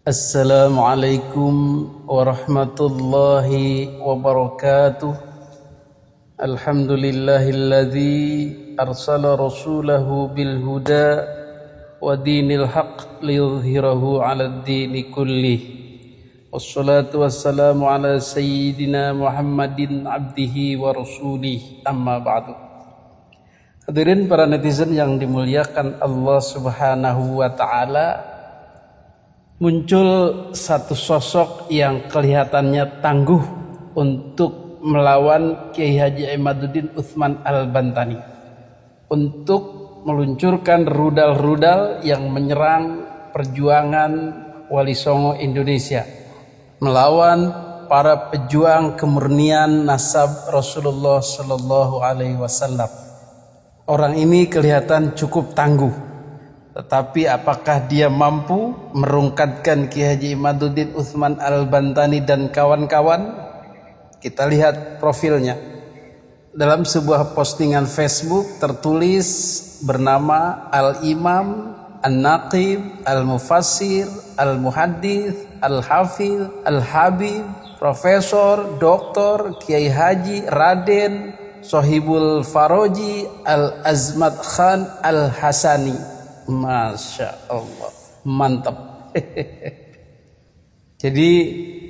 Assalamualaikum warahmatullahi wabarakatuh. Alhamdulillahilladzi arsala rasulahu bil huda wa dinil haq liyudhhirahu 'alad dini kullih. Wassalatu wassalamu ala sayyidina Muhammadin abdihi wa rasulih. Amma ba'du. Hadirin para netizen yang dimuliakan Allah Subhanahu wa taala, muncul satu sosok yang kelihatannya tangguh untuk melawan Kiai Haji Imaduddin Utsman Al-Bantani, untuk meluncurkan rudal-rudal yang menyerang perjuangan Wali Songo Indonesia, melawan para pejuang kemurnian nasab Rasulullah Sallallahu Alaihi Wasallam. Orang ini kelihatan cukup tangguh, tetapi apakah dia mampu merungkatkan Kiai Haji Imaduddin Utsman Al-Bantani dan kawan-kawan? Kita lihat profilnya. Dalam sebuah postingan Facebook tertulis bernama Al-Imam, An-Naqib, Al-Mufassir, Al-Muhaddits, Al-Hafidh, Al-Habib, Profesor, Doktor, Kiai Haji, Raden, Sohibul Faroji, Al-Azmat Khan Al-Hasani. Masya Allah, mantap. Jadi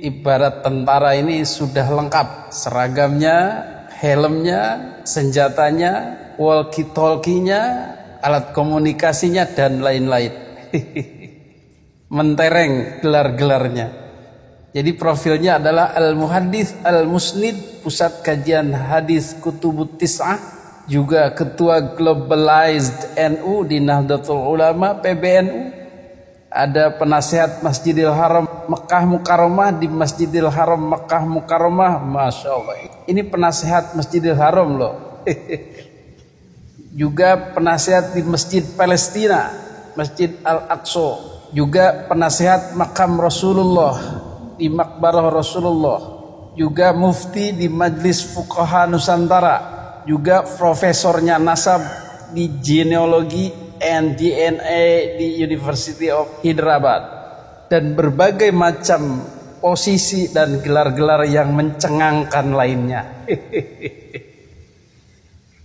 ibarat tentara ini sudah lengkap seragamnya, helmnya, senjatanya, walkie-talkie-nya, alat komunikasinya dan lain-lain. Mentereng gelar-gelarnya. Jadi profilnya adalah Al-Muhaddits Al-Musnid, Pusat Kajian Hadis Kutubut Tis'ah, juga Ketua Globalized NU di Nahdlatul Ulama PBNU. Ada penasehat Masjidil Haram Mekah Mukarramah di Masjidil Haram Mekah Mukarramah. Masya Allah, ini penasehat Masjidil Haram loh. Juga penasehat di Masjid Palestina, Masjid Al-Aqsa. Juga penasehat Makam Rasulullah di Makbarah Rasulullah. Juga mufti di Majelis Fuqaha Nusantara. Juga profesornya nasab di genealogi and DNA di University of Hyderabad, dan berbagai macam posisi dan gelar-gelar yang mencengangkan lainnya.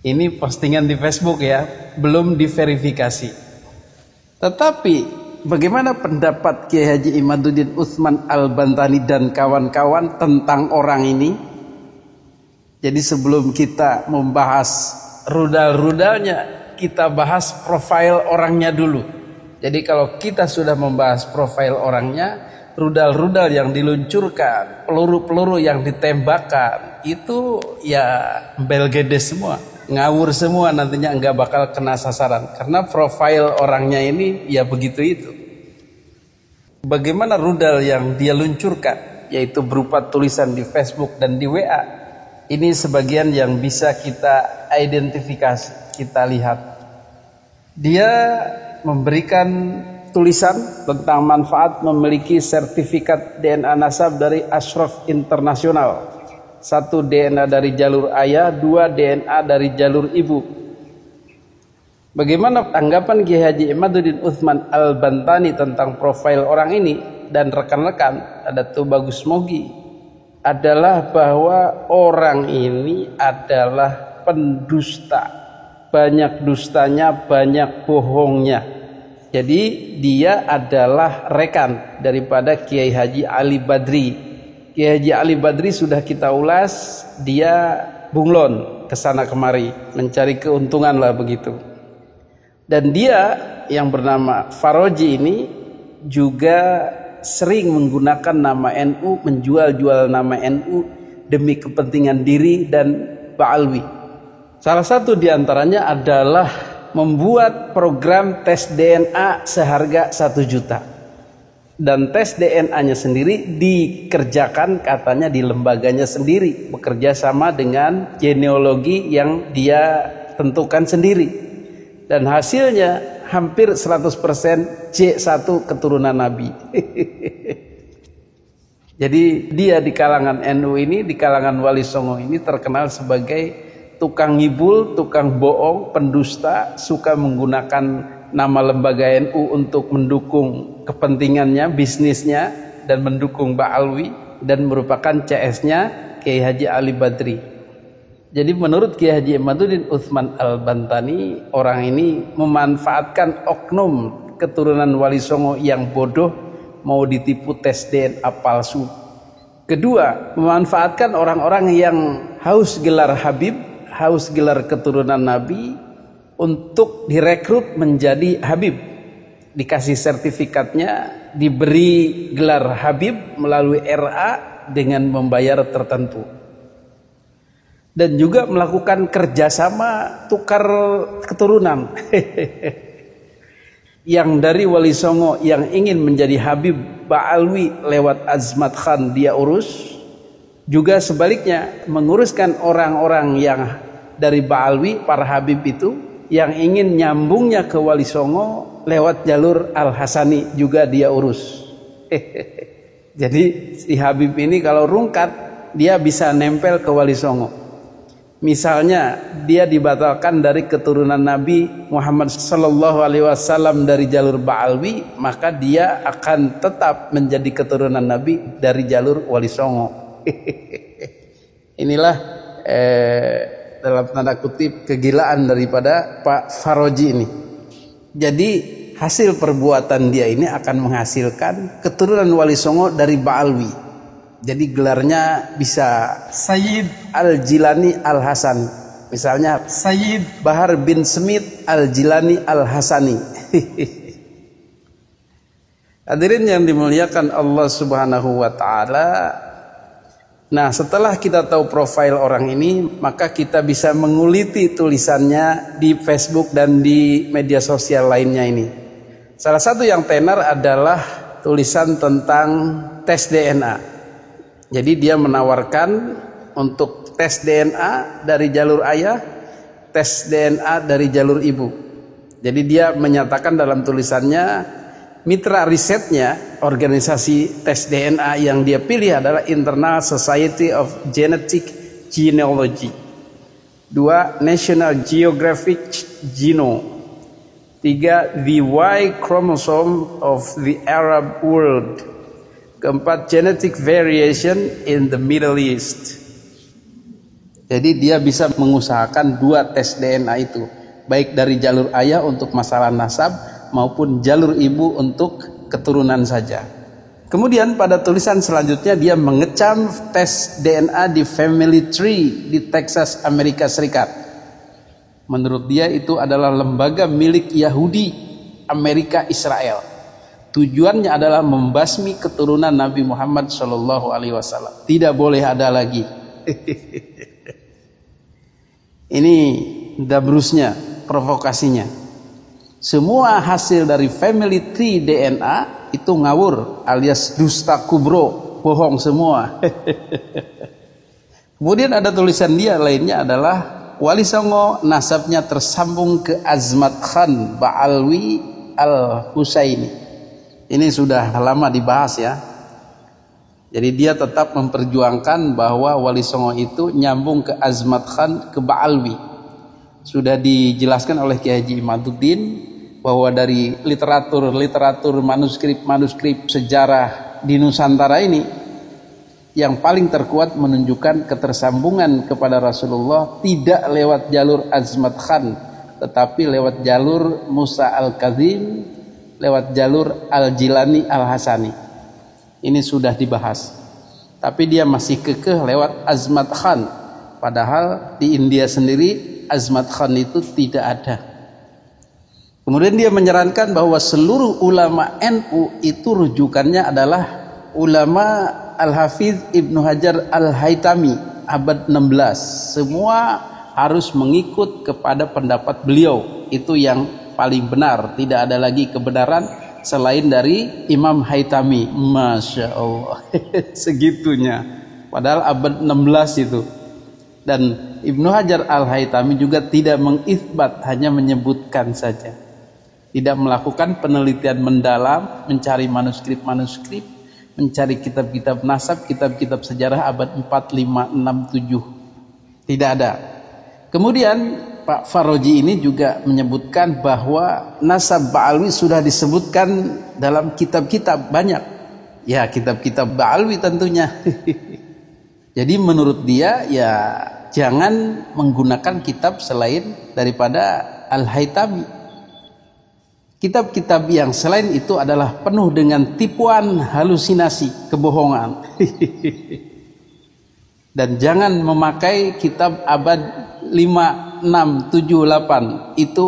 Ini postingan di Facebook ya, belum diverifikasi. Tetapi bagaimana pendapat Kiai Haji Imaduddin Utsman Al-Bantani dan kawan-kawan tentang orang ini? Jadi sebelum kita membahas rudal-rudalnya, kita bahas profil orangnya dulu. Jadi kalau kita sudah membahas profil orangnya, rudal-rudal yang diluncurkan, peluru-peluru yang ditembakkan, itu ya belgede semua, ngawur semua, nantinya enggak bakal kena sasaran. Karena profil orangnya ini ya begitu itu. Bagaimana rudal yang dia luncurkan, yaitu berupa tulisan di Facebook dan di WA, ini sebagian yang bisa kita identifikasi, kita lihat. Dia memberikan tulisan tentang manfaat memiliki sertifikat DNA nasab dari Ashraf Internasional. 1 DNA dari jalur ayah, 2 DNA dari jalur ibu. Bagaimana tanggapan Kiai Haji Imaduddin Utsman Al-Bantani tentang profil orang ini dan rekan-rekan? Ada tuh Bagus Mogi, adalah bahwa orang ini adalah pendusta, banyak dustanya, banyak bohongnya. Jadi dia adalah rekan daripada Kiai Haji Ali Badri. Kiai Haji Ali Badri sudah kita ulas, dia bunglon kesana kemari mencari keuntungan lah begitu. Dan dia yang bernama Faroji ini juga sering menggunakan nama NU, menjual-jual nama NU demi kepentingan diri dan Ba'alwi. Salah satu diantaranya adalah membuat program tes DNA seharga 1 juta. Dan tes DNA-nya sendiri dikerjakan katanya di lembaganya sendiri, bekerja sama dengan genealogi yang dia tentukan sendiri. Dan hasilnya hampir 100% C1 keturunan Nabi. Jadi dia di kalangan NU ini, di kalangan Wali Songo ini terkenal sebagai tukang ngibul, tukang bohong, pendusta, suka menggunakan nama lembaga NU untuk mendukung kepentingannya, bisnisnya, dan mendukung Ba'alwi, dan merupakan CS-nya Kiai Haji Ali Badri. Jadi menurut Kiai Haji Imaduddin Utsman Al-Bantani, orang ini memanfaatkan oknum keturunan Wali Songo yang bodoh mau ditipu tes DNA palsu. Kedua, memanfaatkan orang-orang yang haus gelar Habib, haus gelar keturunan Nabi untuk direkrut menjadi Habib. Dikasih sertifikatnya, diberi gelar Habib melalui RA dengan membayar tertentu. Dan juga melakukan kerjasama tukar keturunan. Yang dari Wali Songo yang ingin menjadi Habib Ba'alwi lewat Azmat Khan dia urus. Juga sebaliknya menguruskan orang-orang yang dari Ba'alwi, para Habib itu, yang ingin nyambungnya ke Wali Songo lewat jalur Al-Hasani juga dia urus. Jadi si Habib ini kalau rungkat dia bisa nempel ke Wali Songo. Misalnya dia dibatalkan dari keturunan Nabi Muhammad sallallahu alaihi wasallam dari jalur Ba'alwi, maka dia akan tetap menjadi keturunan Nabi dari jalur Wali Songo. Inilah dalam tanda kutip kegilaan daripada Pak Faroji ini. Jadi hasil perbuatan dia ini akan menghasilkan keturunan Wali Songo dari Ba'alwi. Jadi gelarnya bisa Sayyid Al-Jilani Al-Hasani. Misalnya Sayyid Bahar bin Smith Al-Jilani Al-Hasani. Hadirin yang dimuliakan Allah Subhanahu wa taala. Nah, setelah kita tahu profil orang ini, maka kita bisa menguliti tulisannya di Facebook dan di media sosial lainnya ini. Salah satu yang tenar adalah tulisan tentang tes DNA. Jadi dia menawarkan untuk tes DNA dari jalur ayah, tes DNA dari jalur ibu. Jadi dia menyatakan dalam tulisannya, mitra risetnya, organisasi tes DNA yang dia pilih adalah International Society of Genetic Genealogy. 2. National Geographic Genome. 3. The Y chromosome of the Arab world. 4. Genetic variation in the Middle East. Jadi dia bisa mengusahakan 2 tes DNA itu, baik dari jalur ayah untuk masalah nasab maupun jalur ibu untuk keturunan saja. Kemudian pada tulisan selanjutnya dia mengecam tes DNA di Family Tree di Texas, Amerika Serikat. Menurut dia itu adalah lembaga milik Yahudi Amerika Israel. Tujuannya adalah membasmi keturunan Nabi Muhammad Shallallahu Alaihi Wasallam. Tidak boleh ada lagi. Ini dabrusnya, provokasinya. Semua hasil dari Family Tree DNA itu ngawur, alias dusta kubro, bohong semua. Kemudian ada tulisan dia lainnya adalah Wali Songo nasabnya tersambung ke Azmat Khan Ba'alwi Al-Husaini. Ini sudah lama dibahas ya. Jadi dia tetap memperjuangkan bahwa Wali Songo itu nyambung ke Azmat Khan ke Ba'alwi. Sudah dijelaskan oleh Kiai Haji Imaduddin bahwa dari literatur manuskrip sejarah di Nusantara ini yang paling terkuat menunjukkan ketersambungan kepada Rasulullah tidak lewat jalur Azmat Khan, tetapi lewat jalur Musa Al-Kazim, lewat jalur Al-Jilani Al-Hasani. Ini sudah dibahas. Tapi dia masih kekeh lewat Azmat Khan. Padahal di India sendiri Azmat Khan itu tidak ada. Kemudian dia menyarankan bahwa seluruh ulama NU itu rujukannya adalah ulama Al-Hafidh Ibnu Hajar Al-Haytami abad 16. Semua harus mengikut kepada pendapat beliau. Itu yang paling benar, tidak ada lagi kebenaran selain dari Imam Haytami. Masya Allah. Segitunya, padahal abad 16 itu. Dan Ibnu Hajar Al-Haytami juga tidak mengitsbat, hanya menyebutkan saja, tidak melakukan penelitian mendalam, mencari manuskrip-manuskrip, mencari kitab-kitab nasab, kitab-kitab sejarah abad 4, 5, 6, 7. Tidak ada. Kemudian Pak Faraji ini juga menyebutkan bahwa nasab Ba'alwi sudah disebutkan dalam kitab-kitab banyak. Ya, kitab-kitab Ba'alwi tentunya. Jadi menurut dia ya jangan menggunakan kitab selain daripada Al-Haytami. Kitab-kitab yang selain itu adalah penuh dengan tipuan, halusinasi, kebohongan. Dan jangan memakai kitab abad 5, 6, 7, 8. Itu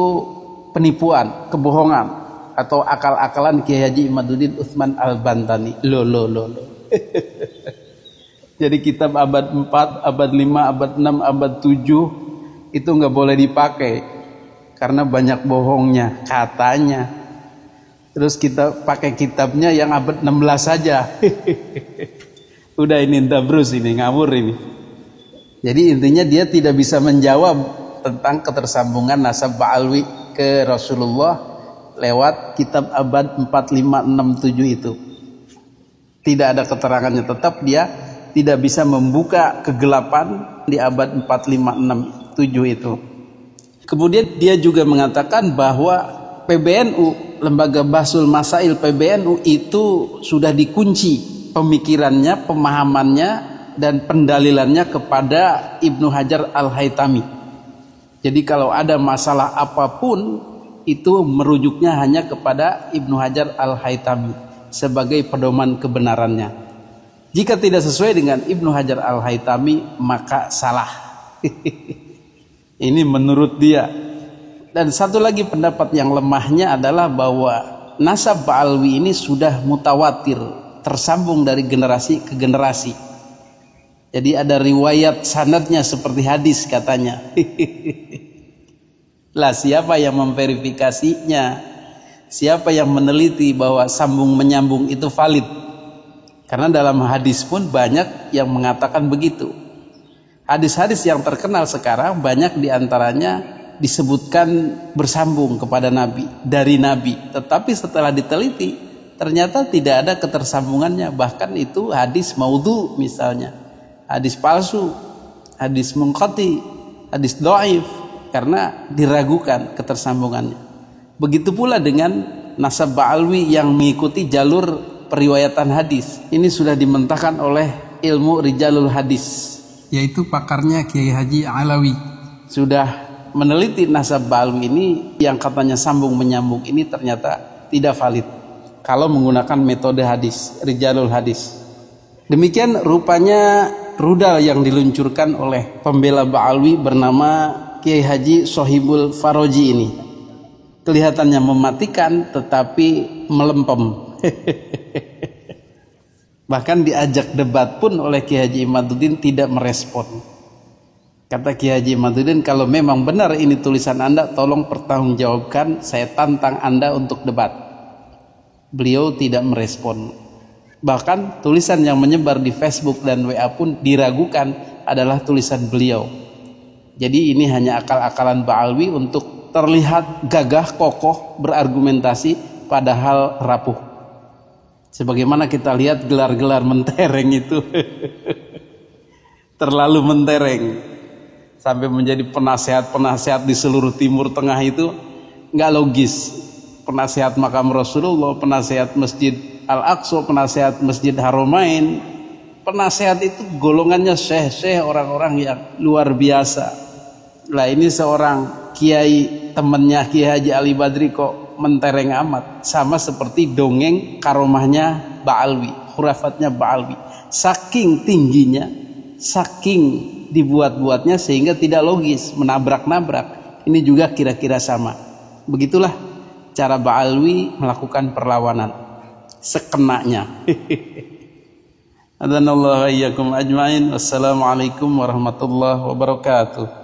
penipuan, kebohongan atau akal-akalan Kiai Haji Imaduddin Utsman Al-Bantani. Loh. Jadi kitab abad 4, abad 5, abad 6, abad 7 itu nggak boleh dipakai karena banyak bohongnya katanya. Terus kita pakai kitabnya yang abad 16 saja. Udah ini dabrus ini, ngawur ini. Jadi intinya dia tidak bisa menjawab tentang ketersambungan nasab Ba'alwi ke Rasulullah lewat kitab abad 4, 5, 6, 7 itu. Tidak ada keterangannya, tetap dia tidak bisa membuka kegelapan di abad 4, 5, 6, 7 itu. Kemudian dia juga mengatakan bahwa PBNU, Lembaga Bahsul Masail PBNU itu sudah dikunci pemikirannya, pemahamannya dan pendalilannya kepada Ibnu Hajar Al-Haytami. Jadi kalau ada masalah apapun itu merujuknya hanya kepada Ibnu Hajar Al-Haytami sebagai pedoman kebenarannya. Jika tidak sesuai dengan Ibnu Hajar Al-Haytami maka salah. Ini menurut dia. Dan satu lagi pendapat yang lemahnya adalah bahwa nasab Ba'alwi ini sudah mutawatir, tersambung dari generasi ke generasi. Jadi ada riwayat sanadnya seperti hadis katanya. Lah siapa yang memverifikasinya? Siapa yang meneliti bahwa sambung menyambung itu valid? Karena dalam hadis pun banyak yang mengatakan begitu. Hadis-hadis yang terkenal sekarang banyak diantaranya disebutkan bersambung kepada Nabi, dari Nabi. Tetapi setelah diteliti ternyata tidak ada ketersambungannya. Bahkan itu hadis maudhu misalnya, hadis palsu, hadis munqati, hadis dhaif, karena diragukan ketersambungannya. Begitu pula dengan nasab Ba'alwi yang mengikuti jalur periwayatan hadis. Ini sudah dimentahkan oleh ilmu rijalul hadis, yaitu pakarnya Kiai Haji Alawi. Sudah meneliti nasab Ba'alwi ini yang katanya sambung menyambung ini ternyata tidak valid kalau menggunakan metode hadis, rijalul hadis. Demikian rupanya rudal yang diluncurkan oleh pembela Ba'alwi bernama Kiai Haji Sohibul Faraji ini. Kelihatannya mematikan tetapi melempem. Bahkan diajak debat pun oleh Kiai Haji Imaduddin tidak merespon. Kata Kiai Haji Imaduddin, kalau memang benar ini tulisan Anda, tolong pertanggungjawabkan, saya tantang Anda untuk debat. Beliau tidak merespon. Bahkan tulisan yang menyebar di Facebook dan WA pun diragukan adalah tulisan beliau. Jadi ini hanya akal-akalan Ba'alwi untuk terlihat gagah, kokoh, berargumentasi padahal rapuh. Sebagaimana kita lihat gelar-gelar mentereng itu terlalu mentereng sampai menjadi penasehat-penasehat di seluruh Timur Tengah itu nggak logis. Penasehat makam Rasulullah, penasehat Masjid Al-Aqsa, penasehat Masjid Haramain, penasehat itu golongannya syekh-syekh, orang-orang yang luar biasa. Lah ini seorang kiai temannya Kiai Haji Ali Badri kok mentereng amat, sama seperti dongeng karomahnya Ba'alwi, khurafatnya Ba'alwi. Saking tingginya, saking dibuat-buatnya sehingga tidak logis, menabrak-nabrak. Ini juga kira-kira sama. Begitulah cara Ba'alwi melakukan perlawanan sekenanya. Adanallahu iyyakum ajmain. Wassalamualaikum warahmatullahi wabarakatuh.